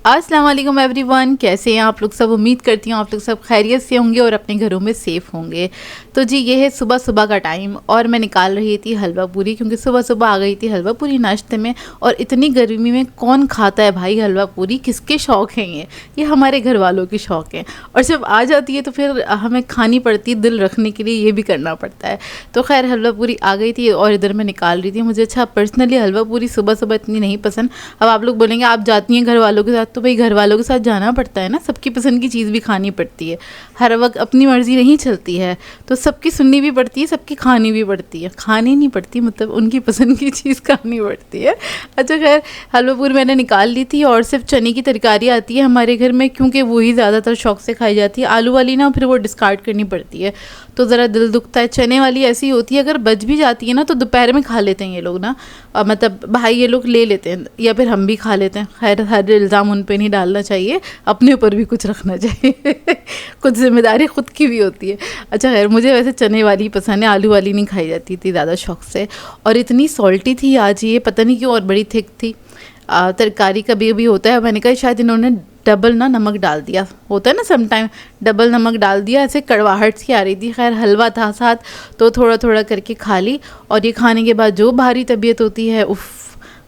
अस्सलाम वालेकुम एवरीवन, कैसे हैं आप लोग सब। उम्मीद करती हूँ आप लोग सब खैरियत से होंगे और अपने घरों में सेफ़ होंगे। तो जी ये है सुबह सुबह का टाइम और मैं निकाल रही थी हलवा पूरी, क्योंकि सुबह सुबह आ गई थी हलवा पूरी नाश्ते में। और इतनी गर्मी में कौन खाता है भाई हलवा पूरी, किसके शौक़ हैं ये हमारे घर वालों के शौक़ हैं। और जब आ जाती है तो फिर हमें खानी पड़ती है, दिल रखने के लिए ये भी करना पड़ता है। तो खैर हलवा पूरी आ गई थी और इधर मैं निकाल रही थी। मुझे अच्छा पर्सनली हलवा पूरी सुबह सुबह इतनी नहीं पसंद। अब आप लोग बोलेंगे आप जाती हैं घर वालों के साथ, तो भाई घर वालों के साथ जाना पड़ता है ना, सबकी पसंद की चीज़ भी खानी पड़ती है। हर वक्त अपनी मर्ज़ी नहीं चलती है, तो सबकी सुननी भी पड़ती है, सबकी खानी भी पड़ती है। खानी नहीं पड़ती मतलब उनकी पसंद की चीज़ खानी पड़ती है। अच्छा खैर हलवा पूरी मैंने निकाल ली थी और सिर्फ चने की तरकारी आती है हमारे घर में, क्योंकि वही ज़्यादातर शौक़ से खाई जाती है। आलू वाली ना फिर वो डिस्कार्ड करनी पड़ती है, तो ज़रा दिल दुखता है। चने वाली ऐसी होती है अगर बच भी जाती है ना तो दोपहर में खा लेते हैं ये लोग ना, मतलब भाई ये लोग ले लेते हैं या फिर हम भी खा लेते हैं। खैर हर इल्ज़ाम उन पे नहीं डालना चाहिए, अपने ऊपर भी कुछ रखना चाहिए कुछ जिम्मेदारी खुद की भी होती है। अच्छा खैर मुझे वैसे चने वाली पसंद है, आलू वाली नहीं खाई जाती थी ज़्यादा शौक़ से। और इतनी सॉल्टी थी आज ये, पता नहीं क्यों, और बड़ी थिक थी। तरकारी कभी भी होता है, मैंने कहा शायद इन्होंने डबल ना नमक डाल दिया, होता है ना सम टाइम डबल नमक डाल दिया, ऐसे कड़वाहट सी आ रही थी। खैर हलवा था साथ, तो थोड़ा थोड़ा करके खा ली। और ये खाने के बाद जो भारी तबीयत होती है, उफ़,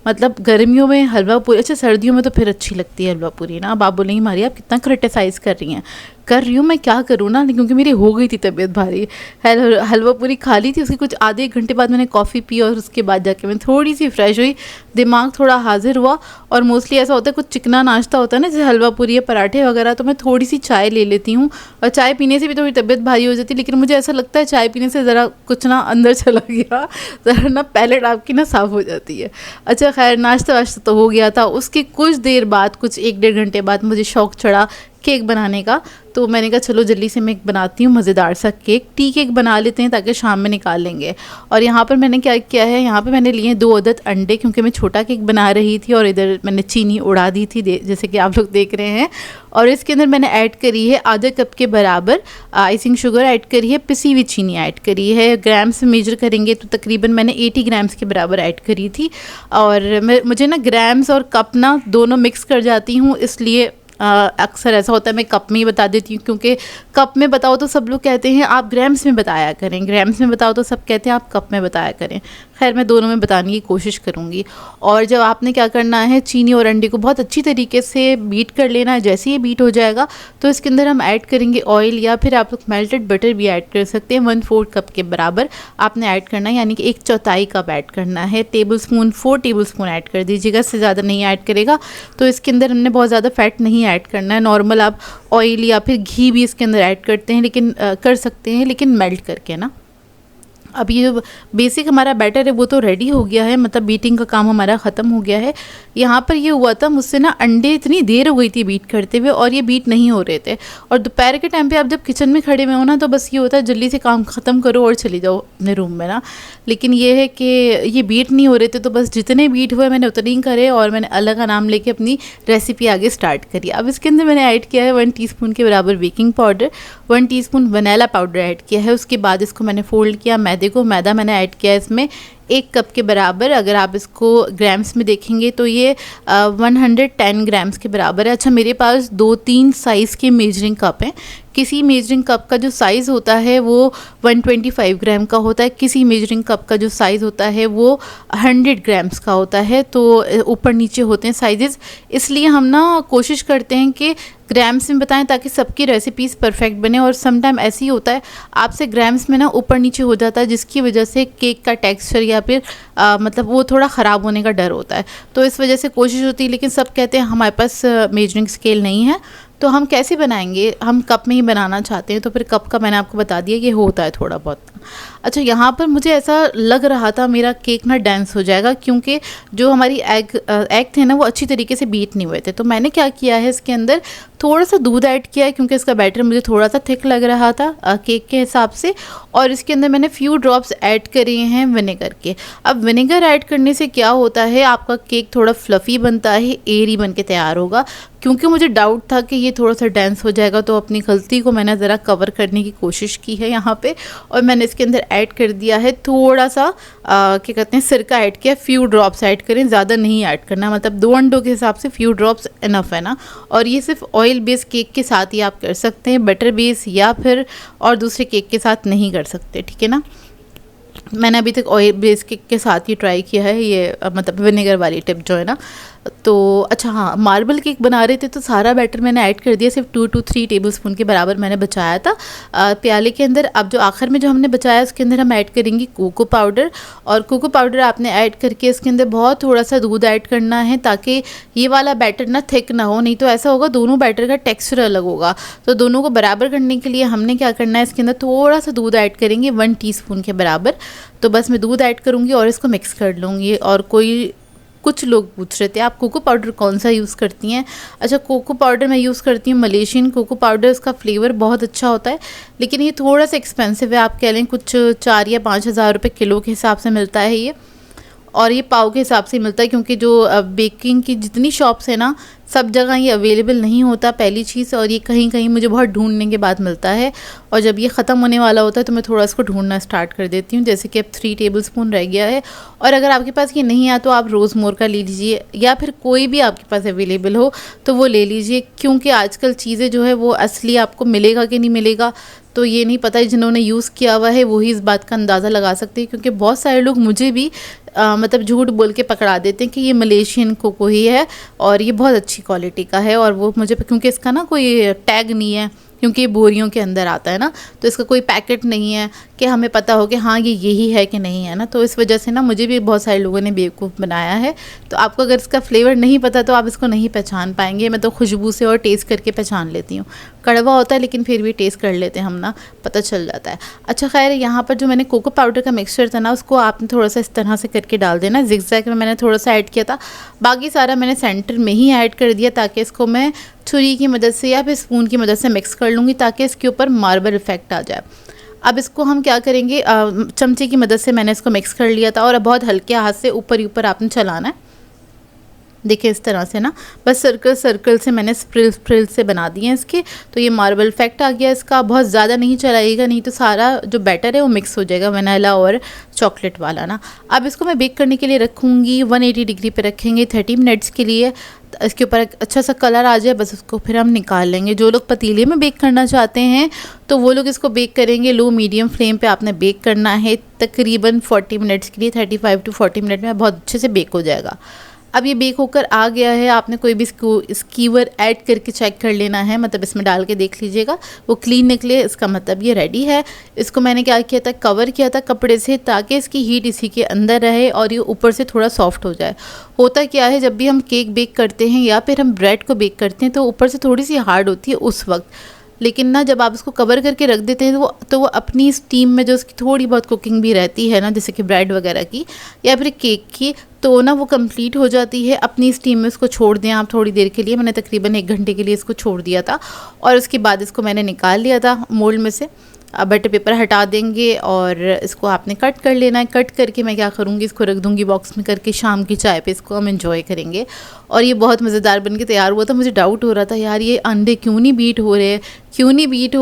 मतलब गर्मियों में हलवा पूरी, अच्छा सर्दियों में तो फिर अच्छी लगती है हलवा पूरी ना। अब आप बोलेंगे मारिया आप कितना क्रिटिसाइज़ कर रही हैं। कर रही हूँ मैं, क्या करूँ ना, क्योंकि मेरी हो गई थी तबीयत भारी। हलवा पूरी खा ली थी, उसके कुछ आधे एक घंटे बाद मैंने कॉफ़ी पी और उसके बाद जाके मैं थोड़ी सी फ्रेश हुई, दिमाग थोड़ा हाजिर हुआ। और मोस्टली ऐसा होता है कुछ चिकना नाश्ता होता है ना, जैसे हलवा पूरी या पराठे वगैरह, तो मैं थोड़ी सी चाय ले लेती हूँ। और चाय पीने से भी थोड़ी तबीयत भारी हो जाती है, लेकिन मुझे ऐसा लगता है चाय पीने से ज़रा कुछ ना अंदर चला गया, ज़रा ना पैलेट आपकी ना साफ़ हो जाती है। अच्छा खैर नाश्ता वाश्ता तो हो गया था। उसके कुछ देर बाद, कुछ 1-1.5 घंटे बाद मुझे शौक़ चढ़ा केक बनाने का। तो मैंने कहा चलो जल्दी से मैं बनाती हूँ मज़ेदार सा केक, टी केक बना लेते हैं ताकि शाम में निकाल लेंगे। और यहाँ पर मैंने क्या किया है, यहाँ पे मैंने लिए 2 अदद अंडे, क्योंकि मैं छोटा केक बना रही थी। और इधर मैंने चीनी उड़ा दी थी जैसे कि आप लोग देख रहे हैं। और इसके अंदर मैंने ऐड करी है आधा कप के बराबर आइसिंग शुगर ऐड करी है, पिसी हुई चीनी ऐड करी है। ग्राम्स में मेजर करेंगे तो तकरीबन मैंने 80 ग्राम्स के बराबर ऐड करी थी। और मुझे ना ग्राम्स और कप ना दोनों मिक्स कर जाती हूँ, इसलिए अक्सर ऐसा होता है मैं कप में ही बता देती हूँ, क्योंकि कप में बताओ तो सब लोग कहते हैं आप ग्राम्स में बताया करें, ग्राम्स में बताओ तो सब कहते हैं आप कप में बताया करें। खैर मैं दोनों में बताने की कोशिश करूँगी। और जब आपने क्या करना है, चीनी और अंडे को बहुत अच्छी तरीके से बीट कर लेना है। जैसे ये बीट हो जाएगा तो इसके अंदर हम ऐड करेंगे ऑयल, या फिर आप लोग मेल्टेड बटर भी ऐड कर सकते हैं। 1/4 कप के बराबर आपने ऐड करना है, यानी कि 1/4 कप ऐड करना है। 4 टेबल स्पून ऐड कर दीजिएगा, इससे ज़्यादा नहीं ऐड करेगा। तो इसके अंदर हमने बहुत ज़्यादा फैट नहीं ऐड करना है। नॉर्मल आप ऑयल या फिर घी भी इसके अंदर ऐड करते हैं, लेकिन कर सकते हैं, लेकिन मेल्ट करके ना। अब ये जो बेसिक हमारा बैटर है वो तो रेडी हो गया है, मतलब बीटिंग का काम हमारा ख़त्म हो गया है। यहाँ पर ये हुआ था मुझसे ना, अंडे इतनी देर हो गई थी बीट करते हुए और ये बीट नहीं हो रहे थे। और दोपहर के टाइम पे आप जब किचन में खड़े हुए हो ना, तो बस ये होता है जल्दी से काम ख़त्म करो और चले जाओ अपने रूम में ना। लेकिन ये है कि ये बीट नहीं हो रहे थे, तो बस जितने बीट हुए मैंने उतने ही करे और मैंने अल्लाह का नाम लेके अपनी रेसिपी आगे स्टार्ट करी। अब इसके अंदर मैंने ऐड किया है 1 टीस्पून के बराबर baking powder, 1 teaspoon vanilla powder add किया है। उसके बाद इसको मैंने फोल्ड किया, मैदा मैंने ऐड किया है इसमें 1 कप के बराबर। अगर आप इसको ग्राम्स में देखेंगे तो ये 110 ग्राम्स के बराबर है। अच्छा मेरे पास 2-3 साइज़ के मेजरिंग कप हैं। किसी मेजरिंग कप का जो साइज़ होता है वो 125 ग्राम का होता है, किसी मेजरिंग कप का जो साइज़ होता है वो 100 ग्राम्स का होता है। तो ऊपर नीचे होते हैं साइजेस, इसलिए हम ना कोशिश करते हैं कि ग्राम्स में बताएं ताकि सबकी रेसिपीज़ परफेक्ट बने। और सम टाइम ऐसे ही होता है आपसे ग्राम्स में ना ऊपर नीचे हो जाता है, जिसकी वजह से केक का टेक्सचर या फिर मतलब वो थोड़ा ख़राब होने का डर होता है। तो इस वजह से कोशिश होती है, लेकिन सब कहते हैं हमारे पास मेजरिंग स्केल नहीं है, तो हम कैसे बनाएंगे, हम कप में ही बनाना चाहते हैं। तो फिर कप का मैंने आपको बता दिया कि होता है थोड़ा बहुत। अच्छा यहाँ पर मुझे ऐसा लग रहा था मेरा केक ना डांस हो जाएगा, क्योंकि जो हमारी एग थे ना वो अच्छी तरीके से बीट नहीं हुए थे। तो मैंने क्या किया है, इसके अंदर थोड़ा सा दूध ऐड किया है, क्योंकि इसका बैटर मुझे थोड़ा सा थिक लग रहा था केक के हिसाब से। और इसके अंदर मैंने फ्यू ड्रॉप्स ऐड करे हैं विनेगर के। अब विनेगर ऐड करने से क्या होता है, आपका केक थोड़ा फ्लफ़ी बनता है, एयरी बन के तैयार होगा। क्योंकि मुझे डाउट था कि ये थोड़ा सा डांस हो जाएगा, तो अपनी गलती को मैंने ज़रा कवर करने की कोशिश की है यहाँ पे। और मैंने इसके अंदर ऐड कर दिया है थोड़ा सा क्या कहते हैं सिरका ऐड किया, फ्यू ड्रॉप्स ऐड करें, ज़्यादा नहीं ऐड करना, मतलब 2 अंडों के हिसाब से फ्यू ड्रॉप्स इनफ है ना। और ये सिर्फ ऑयल बेस केक के साथ ही आप कर सकते हैं, बटर बेस या फिर और दूसरे केक के साथ नहीं कर सकते, ठीक है ना। मैंने अभी तक ऑयल बेस केक के साथ ही ट्राई किया है ये, मतलब विनेगर वाली टिप जो है ना। तो अच्छा हाँ, मार्बल केक बना रहे थे तो सारा बैटर मैंने ऐड कर दिया, सिर्फ 2 to 3 टेबलस्पून के बराबर मैंने बचाया था प्याले के अंदर। अब जो आखिर में जो हमने बचाया उसके अंदर हम ऐड करेंगे कोको पाउडर, और कोको पाउडर आपने ऐड करके इसके अंदर बहुत थोड़ा सा दूध ऐड करना है ताकि ये वाला बैटर ना थिक ना हो, नहीं तो ऐसा होगा दोनों बैटर का टेक्सचर अलग होगा। तो दोनों को बराबर करने के लिए हमने क्या करना है, इसके अंदर थोड़ा सा दूध ऐड करेंगे 1 टीस्पून के बराबर। तो बस मैं दूध ऐड करूँगी और इसको मिक्स कर लूँगी। और कुछ लोग पूछ रहे थे आप कोको पाउडर कौन सा यूज़ करती हैं। अच्छा, कोको पाउडर मैं यूज़ करती हूँ मलेशियन कोको पाउडर, इसका फ्लेवर बहुत अच्छा होता है, लेकिन ये थोड़ा सा एक्सपेंसिव है, आप कह लें कुछ 4 या 5 हज़ार रुपये किलो के हिसाब से मिलता है ये, और ये पाव के हिसाब से मिलता है, क्योंकि जो बेकिंग की जितनी शॉप्स है ना सब जगह ये अवेलेबल नहीं होता पहली चीज़, और ये कहीं कहीं मुझे बहुत ढूंढने के बाद मिलता है, और जब ये ख़त्म होने वाला होता है तो मैं थोड़ा इसको ढूंढना स्टार्ट कर देती हूँ। जैसे कि अब 3 टेबलस्पून रह गया है, और अगर आपके पास ये नहीं है तो आप रोज़मोर का ले लीजिए, या फिर कोई भी आपके पास अवेलेबल हो तो वो ले लीजिए, क्योंकि आजकल चीज़ें जो है वो असली आपको मिलेगा कि नहीं मिलेगा तो ये नहीं पता है, जिन्होंने यूज़ किया हुआ है वही इस बात का अंदाज़ा लगा सकते हैं। क्योंकि बहुत सारे लोग मुझे भी मतलब झूठ बोल के पकड़ा देते हैं कि ये मलेशियन कोको ही है और ये बहुत अच्छी क्वालिटी का है, और वो मुझे क्योंकि इसका ना कोई टैग नहीं है, क्योंकि ये बोरियों के अंदर आता है ना, तो इसका कोई पैकेट नहीं है कि हमें पता हो कि हाँ ये यही है कि नहीं है ना। तो इस वजह से ना मुझे भी बहुत सारे लोगों ने बेवकूफ़ बनाया है। तो आपको अगर इसका फ्लेवर नहीं पता तो आप इसको नहीं पहचान पाएंगे। मैं तो खुशबू से और टेस्ट करके पहचान लेती हूँ, कड़वा होता है लेकिन फिर भी टेस्ट कर लेते हैं हम ना, पता चल जाता है। अच्छा खैर, यहाँ पर जो मैंने कोको पाउडर का मिक्सचर था ना उसको आपने थोड़ा सा इस तरह से करके डाल देना, जिगजैग में मैंने थोड़ा सा ऐड किया था, बाकी सारा मैंने सेंटर में ही ऐड कर दिया, ताकि इसको मैं छुरी की मदद से या फिर स्पून की मदद से मिक्स कर लूँगी ताकि इसके ऊपर मार्बल इफेक्ट आ जाए। अब इसको हम क्या करेंगे, चमचे की मदद से मैंने इसको मिक्स कर लिया था, और अब बहुत हल्के हाथ से ऊपर ही ऊपर आपने चलाना है। देखिए इस तरह से ना, बस सर्कल सर्कल से मैंने स्प्रिल से बना दिए हैं इसके, तो ये मार्बल इफेक्ट आ गया इसका। बहुत ज़्यादा नहीं चलाइएगा, नहीं तो सारा जो बैटर है वो मिक्स हो जाएगा वनीला और चॉकलेट वाला ना। अब इसको मैं बेक करने के लिए रखूँगी 180 डिग्री पे रखेंगे 30 मिनट्स के लिए। इसके ऊपर एक अच्छा सा कलर आ जाए बस उसको फिर हम निकाल लेंगे। जो लोग पतीले में बेक करना चाहते हैं तो वो लोग इसको बेक करेंगे लो मीडियम फ्लेम पे आपने बेक करना है तकरीबन 40 मिनट्स के लिए, 35 to 40 मिनट में बहुत अच्छे से बेक हो जाएगा। अब ये बेक होकर आ गया है, आपने कोई भी स्कीवर ऐड करके चेक कर लेना है, मतलब इसमें डाल के देख लीजिएगा वो क्लीन निकले, इसका मतलब ये रेडी है। इसको मैंने क्या किया था, कवर किया था कपड़े से ताकि इसकी हीट इसी के अंदर रहे और ये ऊपर से थोड़ा सॉफ्ट हो जाए। होता क्या है, जब भी हम केक बेक करते हैं या फिर हम ब्रेड को बेक करते हैं तो ऊपर से थोड़ी सी हार्ड होती है उस वक्त, लेकिन ना जब आप इसको कवर करके रख देते हैं तो वो अपनी स्टीम में जो उसकी थोड़ी बहुत कुकिंग भी रहती है ना, जैसे कि ब्रेड वगैरह की या फिर केक की, तो ना वो कंप्लीट हो जाती है। अपनी स्टीम में इसको छोड़ दें आप थोड़ी देर के लिए, मैंने तकरीबन 1 घंटे के लिए इसको छोड़ दिया था और उसके बाद इसको मैंने निकाल लिया था मोल्ड में से। अब बटर पेपर हटा देंगे और इसको आपने कट कर लेना है। कट करके मैं क्या करूँगी, इसको रख दूँगी बॉक्स में करके, शाम की चाय पे इसको हम एंजॉय करेंगे। और ये बहुत मज़ेदार बन के तैयार हुआ था। मुझे डाउट हो रहा था यार ये अंडे क्यों नहीं बीट हो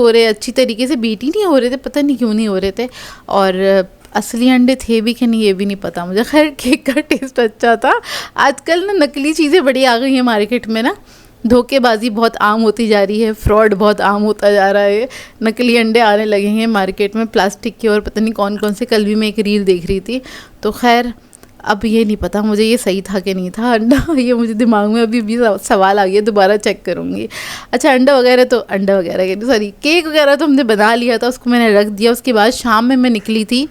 रहे, अच्छी तरीके से बीट ही नहीं हो रहे थे, पता नहीं क्यों नहीं हो रहे थे, और असली अंडे थे भी कि नहीं ये भी नहीं पता मुझे। खैर केक का टेस्ट अच्छा था। आजकल ना नकली चीज़ें बड़ी आ गई हैं मार्केट में ना, धोखेबाजी बहुत आम होती जा रही है, फ्रॉड बहुत आम होता जा रहा है, नकली अंडे आने लगे हैं मार्केट में प्लास्टिक के और पता नहीं कौन कौन से। कल भी मैं एक रील देख रही थी, तो खैर अब ये नहीं पता मुझे ये सही था कि नहीं था अंडा, ये मुझे दिमाग में अभी भी सवाल आ गया, दोबारा चेक करूँगी। अच्छा अंडा वगैरह सॉरी केक वगैरह तो हमने बना लिया था, उसको मैंने रख दिया। उसके बाद शाम में मैं निकली थी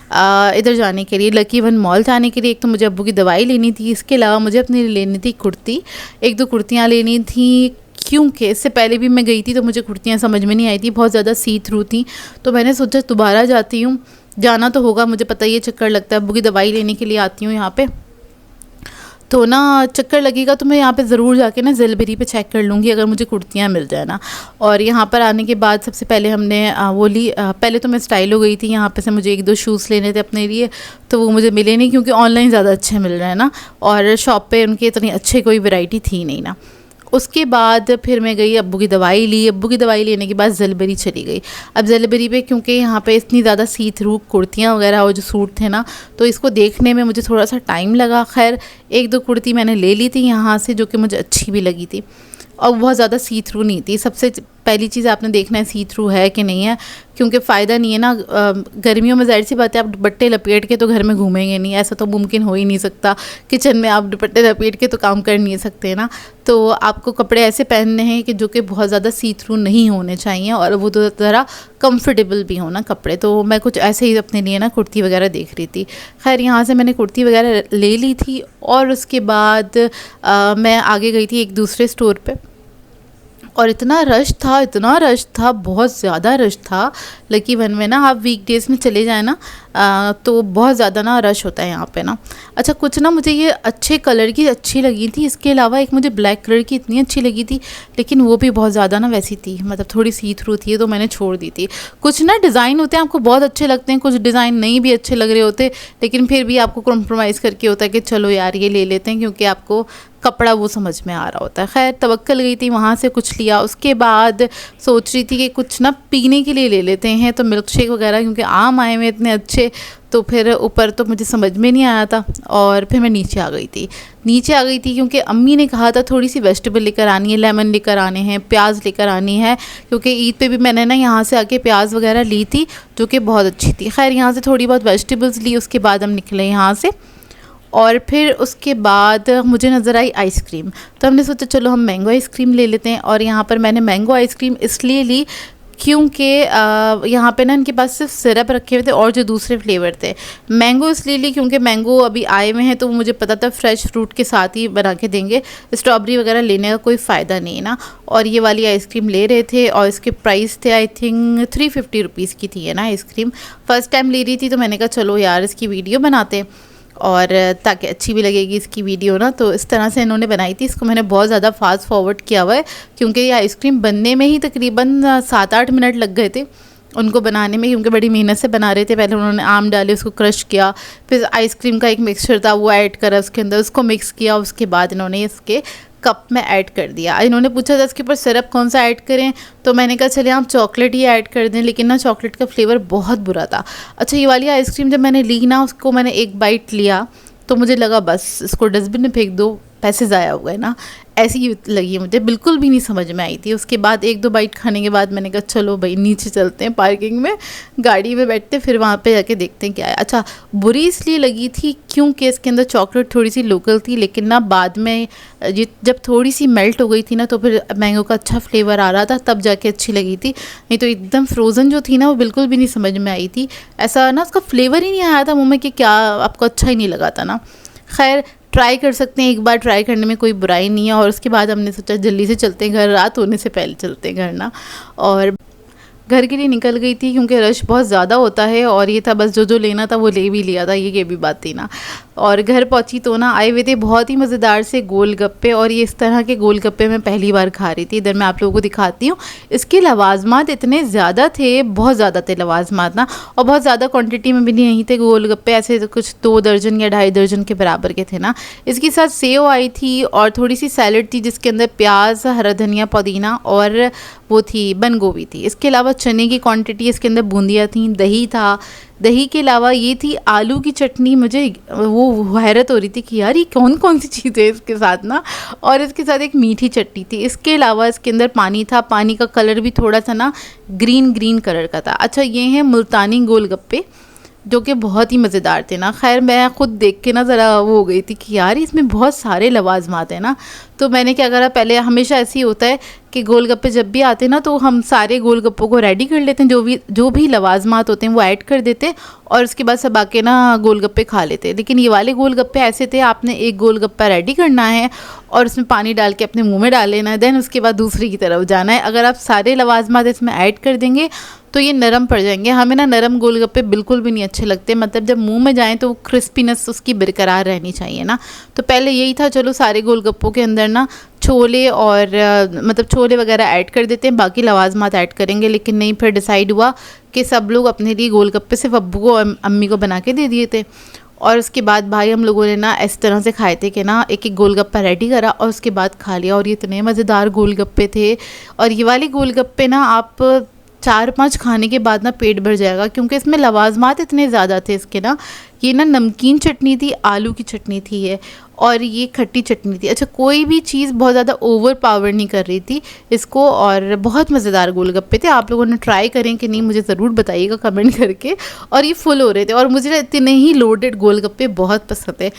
इधर जाने के लिए, लकी वन मॉल जाने के लिए। एक तो मुझे अब्बू की दवाई लेनी थी, इसके अलावा मुझे अपने लिए लेनी थी कुर्ती, 1-2 कुर्तियाँ लेनी थी, क्योंकि इससे पहले भी मैं गई थी तो मुझे कुर्तियाँ समझ में नहीं आई थी, बहुत ज़्यादा सी थ्रू थी। तो मैंने सोचा दोबारा जाती हूँ, जाना तो होगा, मुझे पता ही है चक्कर लगता है, अब्बू की दवाई लेने के लिए आती हूँ यहाँ पे, तो ना चक्कर लगेगा तो मैं यहाँ पे ज़रूर जाके ना ज़ेलबेरी पे चेक कर लूँगी अगर मुझे कुर्तियाँ मिल जाए ना। और यहाँ पर आने के बाद सबसे पहले हमने वो ली, पहले तो मैं स्टाइल हो गई थी, यहाँ पे से मुझे 1-2 शूज़ लेने थे अपने लिए, तो वो मुझे मिले नहीं क्योंकि ऑनलाइन ज़्यादा अच्छे मिल रहे हैं ना, और शॉप पे उनके इतनी अच्छे कोई वैरायटी थी नहीं ना। उसके बाद फिर मैं गई, अब्बू की दवाई ली। अब्बू की दवाई लेने के बाद जलबरी चली गई। अब जलबरी पे क्योंकि यहाँ पे इतनी ज़्यादा सी थ्रू कुर्तियाँ वगैरह और जो सूट थे ना, तो इसको देखने में मुझे थोड़ा सा टाइम लगा। खैर 1-2 कुर्ती मैंने ले ली थी यहाँ से, जो कि मुझे अच्छी भी लगी थी और बहुत ज़्यादा सी थ्रू नहीं थी। सबसे पहली चीज़ आपने देखना है सी थ्रू है कि नहीं है, क्योंकि फ़ायदा नहीं है ना, गर्मियों में ज़ाहिर सी बात है आप दुपट्टे लपेट के तो घर में घूमेंगे नहीं, ऐसा तो मुमकिन हो ही नहीं सकता। किचन में आप दुपट्टे लपेट के तो काम कर नहीं सकते ना, तो आपको कपड़े ऐसे पहनने हैं कि जो कि बहुत ज़्यादा सी थ्रू नहीं होने चाहिए और वो तो ज़रा कंफर्टेबल भी हो ना कपड़े। तो मैं कुछ ऐसे ही अपने लिए ना कुर्ती वगैरह देख रही थी। खैर यहाँ से मैंने कुर्ती वगैरह ले ली थी और उसके बाद मैं आगे गई थी एक दूसरे स्टोर पे, और इतना रश था, बहुत ज़्यादा रश था। लकी वन में ना आप वीकडेज़ में चले जाए ना तो बहुत ज़्यादा ना रश होता है यहाँ पे ना। अच्छा कुछ ना मुझे ये अच्छे कलर की अच्छी लगी थी, इसके अलावा एक मुझे ब्लैक कलर की इतनी अच्छी लगी थी, लेकिन वो भी बहुत ज़्यादा ना वैसी थी, मतलब थोड़ी सी थ्रू थी, तो मैंने छोड़ दी थी। कुछ ना डिज़ाइन होते हैं आपको बहुत अच्छे लगते हैं, कुछ डिज़ाइन नहीं भी अच्छे लग रहे होते, लेकिन फिर भी आपको कॉम्प्रोमाइज़ करके होता है कि चलो यार ये ले लेते हैं, क्योंकि आपको कपड़ा वो समझ में आ रहा होता है। खैर तवक्कल गई थी, वहाँ से कुछ लिया। उसके बाद सोच रही थी कि कुछ ना पीने के लिए ले लेते हैं, तो मिल्क शेक वगैरह, क्योंकि आम आए हुए इतने अच्छे, तो फिर ऊपर तो मुझे समझ में नहीं आया था और फिर मैं नीचे आ गई थी क्योंकि अम्मी ने कहा था थोड़ी सी वेजिटेबल लेकर आनी है, लेमन लेकर आने हैं, प्याज लेकर आनी है, क्योंकि ईद पे भी मैंने ना यहाँ से आके प्याज वगैरह ली थी जो कि बहुत अच्छी थी। खैर यहाँ से थोड़ी बहुत वेजिटेबल्स ली, उसके बाद हम निकले यहाँ से। और फिर उसके बाद मुझे नज़र आई आइसक्रीम, तो हमने सोचा चलो हम मैंगो आइसक्रीम ले लेते हैं। और यहाँ पर मैंने मैंगो आइसक्रीम इसलिए ली क्योंकि यहाँ पे ना इनके पास सिर्फ सिरप रखे हुए थे और जो दूसरे फ्लेवर थे। मैंगो इसलिए ली क्योंकि मैंगो अभी आए हुए हैं, तो मुझे पता था फ्रेश फ्रूट के साथ ही बना के देंगे, स्ट्रॉबेरी वगैरह लेने का कोई फ़ायदा नहीं है ना। और ये वाली आइसक्रीम ले रहे थे और इसके प्राइस थे आई थिंक 350 रुपीज़ की थी है ना आइसक्रीम। फ़र्स्ट टाइम ले रही थी, तो मैंने कहा चलो यार इसकी वीडियो बनाते हैं, और ताकि अच्छी भी लगेगी इसकी वीडियो ना। तो इस तरह से इन्होंने बनाई थी। इसको मैंने बहुत ज़्यादा फास्ट फॉरवर्ड किया हुआ है, क्योंकि ये आइसक्रीम बनने में ही तकरीबन 7-8 मिनट लग गए थे उनको बनाने में, क्योंकि बड़ी मेहनत से बना रहे थे। पहले उन्होंने आम डाले, उसको क्रश किया, फिर आइसक्रीम का एक मिक्सचर था वो ऐड करा उसके अंदर, उसको मिक्स किया, उसके बाद इन्होंने इसके कप में ऐड कर दिया। इन्होंने पूछा था इसके ऊपर सिरप कौन सा ऐड करें, तो मैंने कहा चले आप चॉकलेट ही ऐड कर दें, लेकिन ना चॉकलेट का फ्लेवर बहुत बुरा था। अच्छा ये वाली आइसक्रीम जब मैंने ली ना, उसको मैंने एक बाइट लिया तो मुझे लगा बस इसको डस्टबिन में फेंक दो, पैसे ज़ाया हो गए ना, ऐसी ही लगी मुझे, बिल्कुल भी नहीं समझ में आई थी। उसके बाद 1-2 बाइट खाने के बाद मैंने कहा चलो भाई नीचे चलते हैं, पार्किंग में गाड़ी में बैठते, फिर वहाँ पे जाके देखते हैं क्या है। अच्छा बुरी इसलिए लगी थी क्योंकि इसके अंदर चॉकलेट थोड़ी सी लोकल थी, लेकिन ना बाद में जब थोड़ी सी मेल्ट हो गई थी ना, तो फिर मैंगो का अच्छा फ्लेवर आ रहा था, तब जाके अच्छी लगी थी। नहीं तो एकदम फ्रोज़न जो थी ना, वो बिल्कुल भी नहीं समझ में आई थी। ऐसा ना उसका फ्लेवर ही नहीं आया था मुँह में कि क्या आपको अच्छा ही नहीं लगा था ना। खैर ट्राई कर सकते हैं, एक बार ट्राई करने में कोई बुराई नहीं है। और उसके बाद हमने सोचा जल्दी से चलते हैं घर, रात होने से पहले चलते हैं घर ना। और घर के लिए निकल गई थी क्योंकि रश बहुत ज़्यादा होता है, और ये था बस जो लेना था वो ले भी लिया था, ये भी बात थी ना। और घर पहुंची तो ना आए हुए थे बहुत ही मज़ेदार से गोलगप्पे, और ये इस तरह के गोलगप्पे मैं पहली बार खा रही थी। इधर मैं आप लोगों को दिखाती हूँ। इसके लवाजमात इतने ज़्यादा थे, बहुत ज़्यादा थे लवाजमात ना, और बहुत ज़्यादा क्वान्टिटी में भी नहीं थे गोलगप्पे, ऐसे कुछ 2 दर्जन या 2.5 दर्जन के बराबर के थे ना। इसके साथ सेव आई थी और थोड़ी सी सैलड थी जिसके अंदर प्याज, हरा धनिया, पुदीना और वो थी बंद गोभी थी। इसके अलावा चने की क्वांटिटी, इसके अंदर बूंदियाँ थी, दही था। दही के अलावा ये थी आलू की चटनी। मुझे वो हैरत हो रही थी कि यार ये कौन कौन सी चीज़ है इसके साथ ना, और इसके साथ एक मीठी चटनी थी। इसके अलावा इसके अंदर पानी था, पानी का कलर भी थोड़ा सा ना ग्रीन कलर का था। अच्छा ये हैं मुल्तानी गोलगप्पे जो कि बहुत ही मज़ेदार थे ना। खैर मैं ख़ुद देख के ना ज़रा वो हो गई थी कि यार इसमें बहुत सारे लवाजमात हैं ना। तो मैंने क्या करा, पहले हमेशा ऐसे ही होता है कि गोलगप्पे जब भी आते हैं ना, तो हम सारे गोलगप्पों को रेडी कर लेते हैं, जो भी लवाजमात होते हैं वो ऐड कर देते हैं, और उसके बाद सब आके ना गोलगप्पे खा लेते हैं। लेकिन ये वाले गोलगप्पे ऐसे थे, आपने एक गोलगप्पा रेडी करना है और उसमें पानी डाल के अपने मुँह में डाल लेना है, देन उसके बाद दूसरी की तरफ जाना है। अगर आप सारे लवाजमात इसमें ऐड कर देंगे तो ये नरम पड़ जाएंगे। हमें ना नरम गोलगप्पे बिल्कुल भी नहीं अच्छे लगते, मतलब जब मुंह में जाएं तो वो क्रिस्पीनेस उसकी बरकरार रहनी चाहिए ना। तो पहले यही था, चलो सारे गोलगप्पों के अंदर ना छोले और मतलब छोले वगैरह ऐड कर देते हैं, बाकी लवाजमात ऐड करेंगे। लेकिन नहीं, फिर डिसाइड हुआ कि सब लोग अपने लिए गोलगप्पे सिर्फ अब्बू को अम्मी को बना के दे दिए थे। और उसके बाद भाई हम लोगों ने ना इस तरह से खाए थे कि ना एक एक गोलगप्पा रेडी करा और उसके बाद खा लिया। और ये इतने मज़ेदार गोलगप्पे थे। और ये वाली गोलगप्पे ना आप 4-5 खाने के बाद ना पेट भर जाएगा, क्योंकि इसमें लवाजमात इतने ज़्यादा थे इसके ना। ये ना नमकीन चटनी थी, आलू की चटनी थी ये, और ये खट्टी चटनी थी। अच्छा, कोई भी चीज़ बहुत ज़्यादा ओवर पावर नहीं कर रही थी इसको। और बहुत मज़ेदार गोलगप्पे थे। आप लोगों ने ट्राई करें कि नहीं मुझे ज़रूर बताइएगा कमेंट करके। और ये फुल हो रहे थे और मुझे इतने ही लोडेड गोलगप्पे बहुत पसंद है।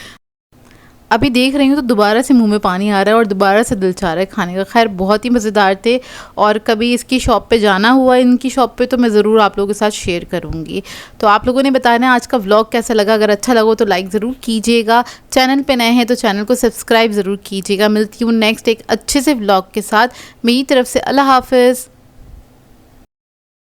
अभी देख रही हूँ तो दोबारा से मुंह में पानी आ रहा है और दोबारा से दिल चाह रहा है खाने का। खैर बहुत ही मज़ेदार थे, और कभी इसकी शॉप पे जाना हुआ इनकी शॉप पे तो मैं ज़रूर आप लोगों के साथ शेयर करूँगी। तो आप लोगों ने बताना आज का व्लॉग कैसा लगा। अगर अच्छा लगा तो लाइक ज़रूर कीजिएगा। चैनल पे नए हैं तो चैनल को सब्सक्राइब ज़रूर कीजिएगा। मिलती हूँ नेक्स्ट एक अच्छे से व्लॉग के साथ। मेरी तरफ से अल्लाह हाफ़िज़।